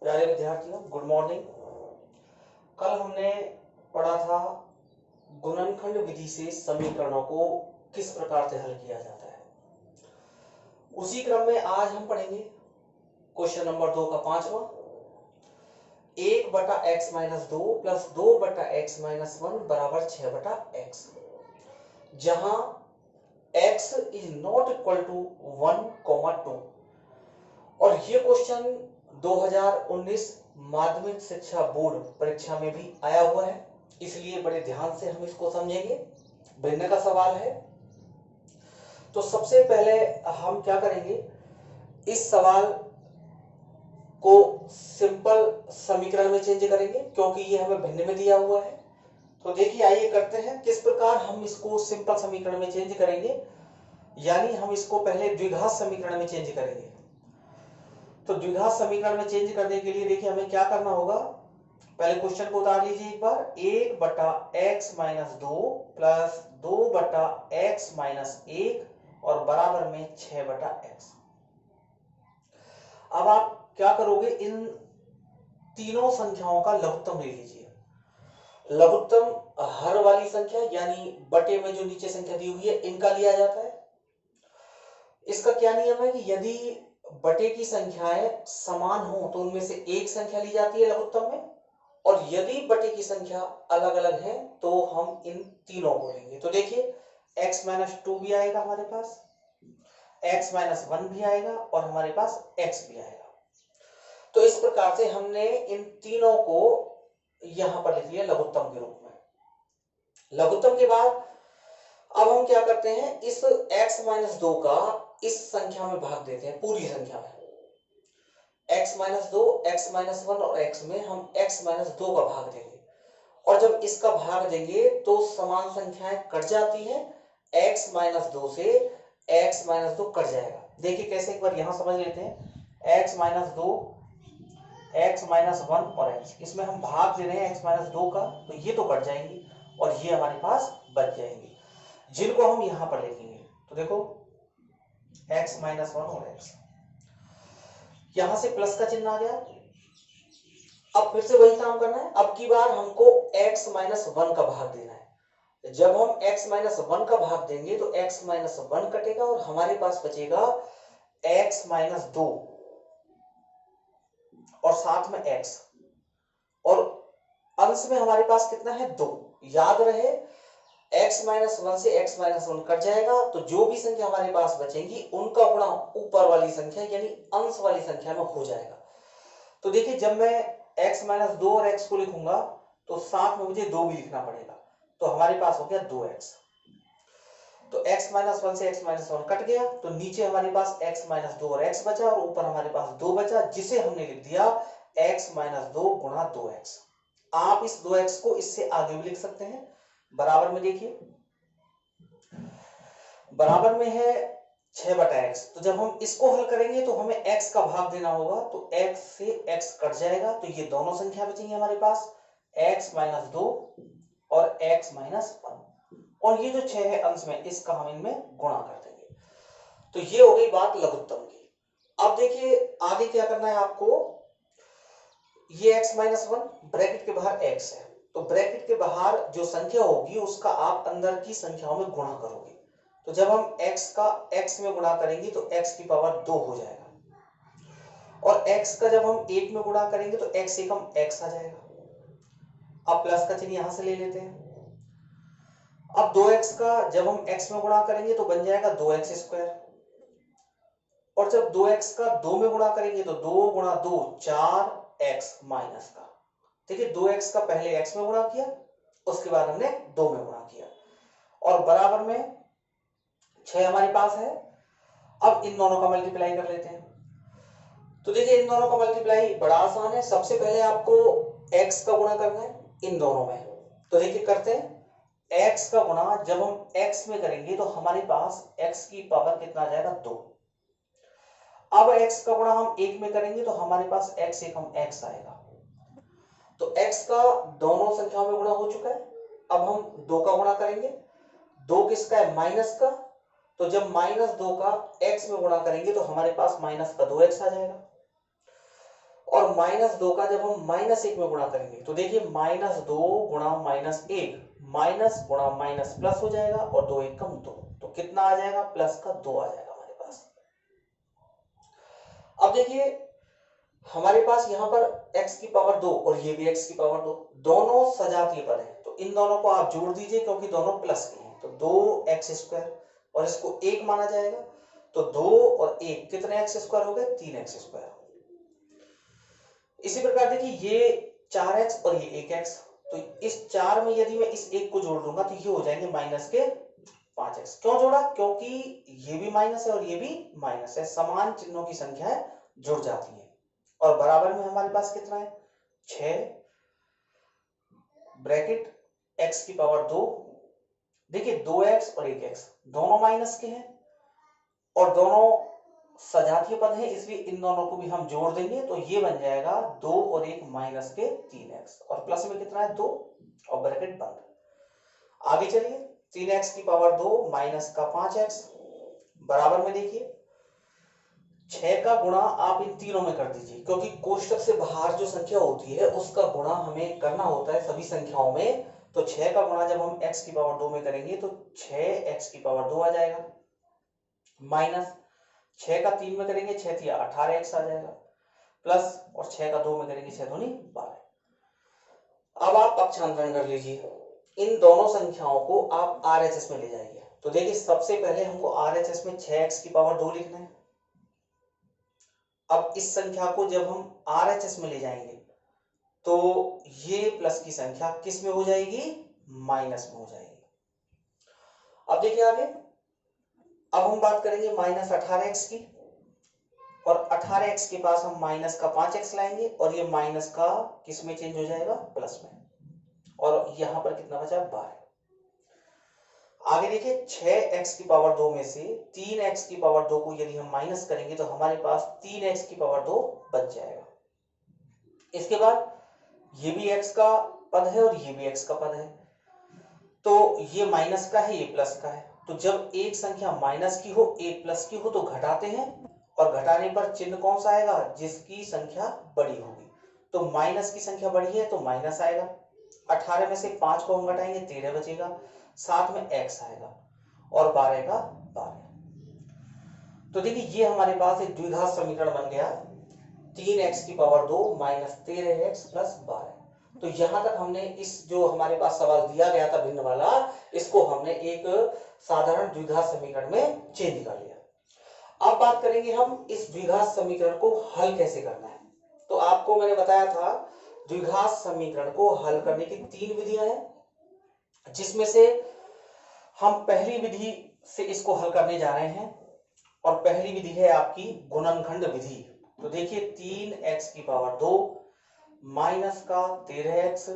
प्यारे विद्यार्थियों, good morning. कल हमने पढ़ा था गुणनखंड विधि से समीकरणों को किस प्रकार से हल किया जाता है। उसी क्रम में आज हम पढ़ेंगे क्वेश्चन नंबर 2 का पांचवा, 1/x-2 प्लस 2/x-1 बराबर 6/x, जहां x is not equal to 1,2। और ये क्वेश्चन 2019 माध्यमिक शिक्षा बोर्ड परीक्षा में भी आया हुआ है, इसलिए बड़े ध्यान से हम इसको समझेंगे। भिन्न का सवाल है। तो सबसे पहले हम क्या करेंगे, इस सवाल को सिंपल समीकरण में चेंज करेंगे क्योंकि ये हमें भिन्न में दिया हुआ है। तो देखिए, आइए करते हैं किस प्रकार हम इसको सिंपल समीकरण में चेंज करेंगे, यानी हम इसको पहले द्विघात समीकरण में चेंज करेंगे। तो द्विघात समीकरण में चेंज करने के लिए देखिए हमें क्या करना होगा। पहले क्वेश्चन को उतार लीजिए एक बार, 1/x-2 प्लस 2/x-1 और बराबर में 6/x। अब आप क्या करोगे, इन तीनों संख्याओं का लघुत्तम ले लीजिए। लघुत्तम हर वाली संख्या यानी बटे में जो नीचे संख्या दी हुई है इनका लिया जाता है। इसका क्या नियम है कि यदि बटे की संख्याएं समान हो तो उनमें से एक संख्या ली जाती है लघुत्तम में, और यदि बटे की संख्या अलग अलग है तो हम इन तीनों को लेंगे। तो देखिए, x-2 भी आएगा हमारे पास, x-1 भी आएगा और हमारे पास x भी आएगा। तो इस प्रकार से हमने इन तीनों को यहां पर लिख लिया लघुत्तम के रूप में। लघुत्तम के बाद अब हम क्या करते हैं, इस x-2 का इस संख्या में भाग देते हैं, पूरी संख्या में। x-2, x-1 और x में हम x-2 का भाग देंगे, और जब इसका भाग देंगे तो समान संख्याएं कट जाती हैं, x-2 से x-2 कट जाएगा। देखिए कैसे, एक बार यहां समझ लेते हैं। x-2, x-1 और x, इसमें हम भाग दे रहे हैं x-2 का, तो ये तो कट जाएंगी और ये हमारे पास बच जाएंगी, जिनको हम यहां पर लिखेंगे। तो देखो x-1 और x, यहां से प्लस का चिन्ह आ गया। अब फिर से वही काम करना है, अब की बार हमको x-1 का भाग देना है। जब हम x-1 का भाग देंगे तो x-1 कटेगा और हमारे पास बचेगा x-2 और साथ में x, और अंश में हमारे पास कितना है, 2। याद रहे, x-1 से x-1 कट जाएगा, तो जो भी संख्या हमारे पास बचेंगी उनका गुणा ऊपर वाली संख्या यानी अंश वाली संख्या में हो जाएगा। तो देखिए, जब मैं x-2 और x को लिखूंगा तो साथ में मुझे 2 भी लिखना पड़ेगा, तो हमारे पास हो गया 2x। तो x-1 से x-1 कट गया, तो नीचे हमारे पास x-2 और x बचा और ऊपर हमारे पास 2 बचा, जिसे हमने लिख दिया x-2 गुणा 2x। आप इस 2x को इससे आगे भी लिख सकते हैं। बराबर में देखिए, बराबर में है 6/x। तो जब हम इसको हल करेंगे तो हमें x का भाग देना होगा, तो x से x कट जाएगा, तो ये दोनों संख्या बचेंगी हमारे पास, x-2 और x-1, और ये जो 6 है अंश में, इसका हम इनमें गुणा कर देंगे। तो ये हो गई बात लघुत्तम की। अब देखिए आगे क्या करना है आपको, ये x-1 ब्रैकेट के बाहर x है, तो ब्रैकेट के बाहर जो संख्या होगी उसका आप अंदर की संख्याओं में गुणा करोगे। तो जब हम x का x में गुणा करेंगे तो x की पावर 2 हो जाएगा, और x का जब हम 1 में गुणा करेंगे तो x से कम x आ जाएगा। अब प्लस का चिन्ह यहां से ले लेते हैं। अब 2x का जब हम x में गुणा करेंगे तो बन जाएगा 2x², और जब 2x का 2 में गुणा करेंगे तो 2 गुणा 2 4x माइनस का। देखिए 2x का पहले x में गुणा किया, उसके बाद हमने 2 में गुणा किया, और बराबर में 6 हमारे पास है। अब इन दोनों का मल्टीप्लाई कर लेते हैं। तो देखिए इन दोनों का मल्टीप्लाई बड़ा आसान है, सबसे पहले आपको x का गुणा करना है इन दोनों में। तो देखिए करते हैं, x का गुणा जब हम x में करेंगे तो हमारे पास x की पावर कितना आ जाएगा, 2। अब x का गुणा हम 1 में करेंगे तो हमारे पास x से कम x आएगा। तो x का दोनों संख्याओं में गुणा हो चुका है। अब हम 2 का गुणा करेंगे, 2 किसका है, माइनस का, तो जब -2 का x में गुणा करेंगे तो हमारे पास माइनस का 2x आ जाएगा। और -2 का जब हम -1 में गुणा करेंगे तो देखिए -2 गुणा -1 माइनस गुणा माइनस प्लस हो जाएगा और 2 1 कम 2, तो कितना आ जाएगा प्लस का 2 आ जाएगा हमारे पास। अब देखिए हमारे पास यहाँ पर x की पावर 2 और ये भी x की पावर 2, दोनों सजातीय पद हैं, तो इन दोनों को आप जोड़ दीजिए क्योंकि दोनों प्लस के हैं, तो 2x² और इसको 1 माना जाएगा, तो 2 और 1 कितने x² हो गए 3x²। इसी प्रकार देखिए ये 4x और ये 1x, तो इस 4 में यदि मैं इस 1 को जोड़ दूंगा तो ये हो जाएंगे -5x। क्यों जोड़ा? क्योंकि ये भी माइनस है और ये भी माइनस है, समान चिन्हों की संख्याएं जुड़ जाती है। और बराबर में हमारे पास कितना है 6 ब्रैकेट x की पावर 2, देखिए 2x और 1x दोनों माइनस के हैं और दोनों सजातीय पद हैं, इसलिए इन दोनों को भी हम जोड़ देंगे तो ये बन जाएगा 2 और 1 माइनस के 3x और प्लस में कितना है 2 और ब्रैकेट बंद। आगे चलिए 3x की पावर 2 माइनस का 5x बराबर में देखिए 6 का गुणा आप इन तीनों में कर दीजिए, क्योंकि कोष्टक से बाहर जो संख्या होती है उसका गुणा हमें करना होता है सभी संख्याओं में, तो 6 का गुणा जब हम x की पावर 2 में करेंगे तो 6x की पावर 2 आ जाएगा, माइनस 6 का 3 में करेंगे 6 3 18x आ जाएगा, प्लस और 6 का 2 में करेंगे 6 दूनी 12। अब आप पक्षांतरण कर लीजिए, इन दोनों संख्याओं को आप RHS में ले जाइए, तो देखिए सबसे पहले हमको RHS में 6x की पावर 2 लिखना है। अब इस संख्या को जब हम RHS में ले जाएंगे तो ये प्लस की संख्या किस में हो जाएगी माइनस में हो जाएगी। अब देखिए आगे, अब हम बात करेंगे -18x की, और 18x के पास हम माइनस का 5x लाएंगे और ये माइनस का किस में चेंज हो जाएगा प्लस में, और यहां पर कितना बचा 12। आगे देखिए 6x की पावर 2 में से 3x की पावर 2 को यदि हम माइनस करेंगे तो हमारे पास 3x की पावर 2 बच जाएगा। इसके बाद ये भी x का पद है और ये भी x का पद है, तो ये माइनस का है ये प्लस का है, तो जब एक संख्या माइनस की हो एक प्लस की हो तो घटाते हैं, और घटाने पर चिन्ह कौन सा आएगा जिसकी संख्या बड़ी होगी, तो माइनस की संख्या बड़ी है तो माइनस आएगा, 18 में से 5 को हम घटाएंगे 13 बचेगा, साथ में x आएगा और 12 का 12। तो देखिए ये हमारे पास एक द्विघात समीकरण बन गया 3x की पावर 2 माइनस 13x प्लस 12। तो यहां तक हमने इस जो हमारे पास सवाल दिया गया था भिन्न वाला, इसको हमने एक साधारण द्विघात समीकरण में चेंज कर लिया। अब बात करेंगे हम इस द्विघात समीकरण को हल कैसे करना है। तो आपको मैंने बताया था द्विघात समीकरण को हल करने की 3 विधियां हैं, जिसमें से हम पहली विधि से इसको हल करने जा रहे हैं, और पहली विधि है आपकी गुणनखंड विधि। तो देखिए 3x की पावर 2 माइनस का 13x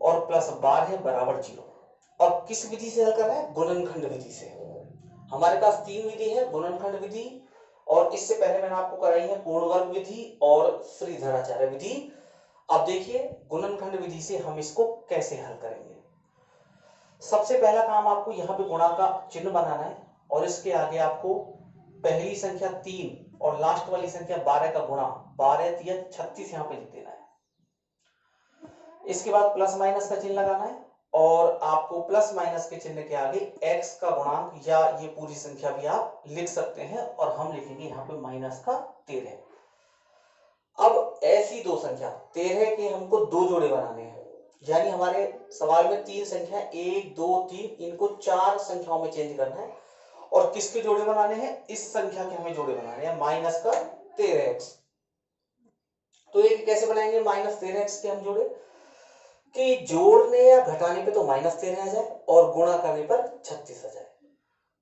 और प्लस 12 बराबर 0, और किस विधि से हल कर रहे हैं गुणनखंड विधि से। हमारे पास 3 विधि है, गुणनखंड विधि, और इससे पहले मैंने आपको कराई है पूर्ण वर्ग विधि और श्रीधराचार्य विधि। अब देखिए गुणनखंड विधि से हम इसको कैसे हल करेंगे। सबसे पहला काम आपको यहाँ पे गुणा का चिन्ह बनाना है, और इसके आगे आपको पहली संख्या 3 और लास्ट वाली संख्या 12 का गुणा 12 3 36 यहाँ पे लिख देना है। इसके बाद प्लस माइनस का चिन्ह लगाना है, और आपको प्लस माइनस के चिन्ह के आगे x का गुणांक या ये पूरी संख्या भी आप लिख सकते हैं, और हम लिखेंगे यहाँ पे माइनस का 13। अब ऐसी दो संख्या 13 के हमको 2 जोड़े बनाने हैं, यानी हमारे सवाल में 3 संख्या 1 2 3, इनको 4 संख्याओं में चेंज करना है, और किसके जोड़े बनाने हैं इस संख्या के हमें जोड़े बनाने हैं माइनस का 13x। तो ये कैसे बनाएंगे -13x के हम जोड़े कि जोड़ने या घटाने पे तो -13 आ जाए और गुणा करने पर 36 आ जाए।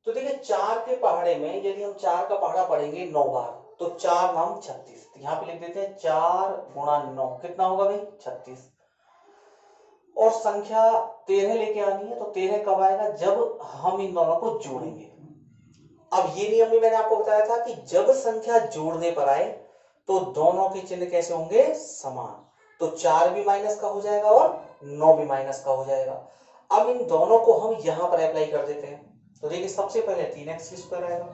तो देखिए 4 के पहाड़े में यदि हम 4 का पहाड़ा पढ़ेंगे 9 बार, तो 4 नाम 36, तो यहाँ पे लिख देते हैं 4 गुणा 9 कितना होगा भाई 36, और संख्या 13 लेके आनी है, तो 13 कब आएगा जब हम इन दोनों को जोड़ेंगे। अब ये नियम भी मैंने आपको बताया था कि जब संख्या जोड़ने पर आए तो दोनों के चिन्ह कैसे होंगे समान, तो 4 भी माइनस का हो जाएगा और 9 भी माइनस का हो जाएगा। अब इन दोनों को हम यहां पर अप्लाई कर देते हैं, तो देखिए सबसे पहले 3x² आएगा,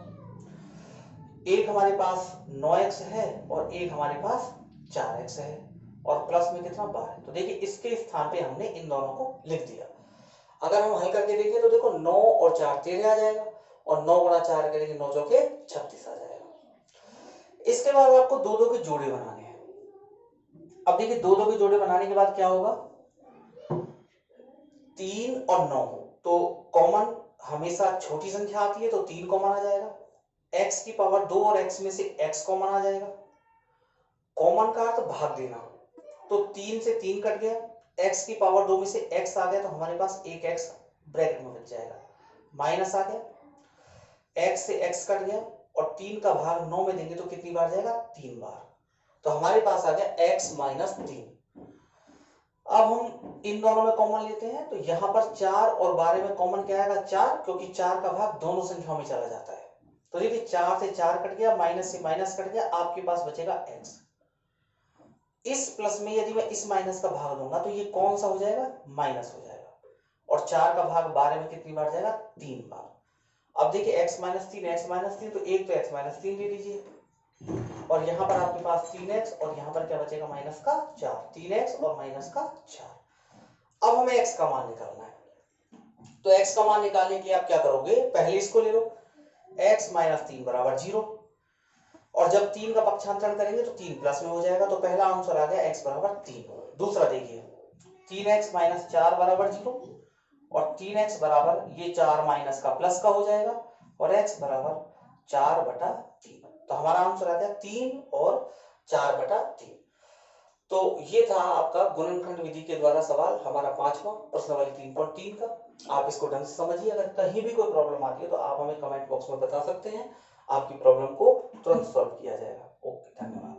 एक हमारे पास 9x है और एक हमारे पास 4x है और प्लस में कितना 12। तो देखिए इसके स्थान पे हमने इन दोनों को लिख दिया। अगर हम हल करके देखें तो देखो 9 और 4 13 आ जाएगा और 9 गुणा 4 करेंगे 9 चौके 36 आ जाएगा। इसके बाद आपको दो दो के जोड़े बनाने हैं। अब देखिए दो दो के जोड़े बनाने के बाद क्या होगा, 3 और 9 तो कॉमन हमेशा छोटी संख्या आती है तो 3 कॉमन आ जाएगा। x की पावर 2 और x में से x कॉमन आ जाएगा। कॉमन का अर्थ भाग देना, तो 3 से 3 कट गया, x की पावर 2 में से x आ गया तो हमारे पास एक x ब्रैकेट में बच जाएगा, माइनस आ गया, x से x कट गया और 3 का भाग 9 में देंगे तो कितनी बार जाएगा, 3 बार। तो हमारे पास आ गया x माइनस 3। अब हम इन दोनों में कॉमन लेते हैं तो यहाँ पर 4 और 12 में कॉमन क्या आएगा, 4, क्योंकि 4 का भाग दोनों संख्याओं में चला जाता है। तो देखिए 4 से 4 कट गया, माइनस से माइनस कट गया, आपके पास बचेगा x। इस प्लस में यदि मैं इस माइनस का भाग दूंगा तो ये कौन सा हो जाएगा, माइनस हो जाएगा। और 4 का भाग 12 में कितनी बार जाएगा, 3 बार। अब देखिए x माइनस 3 तो एक तो x माइनस 3 ले लीजिए और यहाँ पर आपके पास 3x और यहाँ पर क्या बचेगा, माइनस का 4, 3x और माइनस का 4। अब हमें x का मान निकालना है। तो x का मान निकालने के लिए आप क्या करोगे, पहले इसको ले लो, x माइनस 3 बराबर 0 और जब 3 का पक्षांतरण करेंगे तो 3 प्लस में हो जाएगा। तो पहला आंसर आ गया x बराबर 3। दूसरा देखिए 3x माइनस 4 बराबर 0 और 3x बराबर ये 4 माइनस का प्लस का हो जाएगा और x बराबर 4/3। तो हमारा आंसर आ गया 3 और 4/3। तो ये था आपका गुणनखंड विधि के द्वारा सवाल, हमारा 5वां प्रश्नावली 3.3 का। आप इसको ढंग से समझिए। अगर कहीं भी कोई प्रॉब्लम आती है तो आप हमें कमेंट बॉक्स में बता सकते हैं, आपकी प्रॉब्लम को तुरंत सॉल्व किया जाएगा। ओके, धन्यवाद।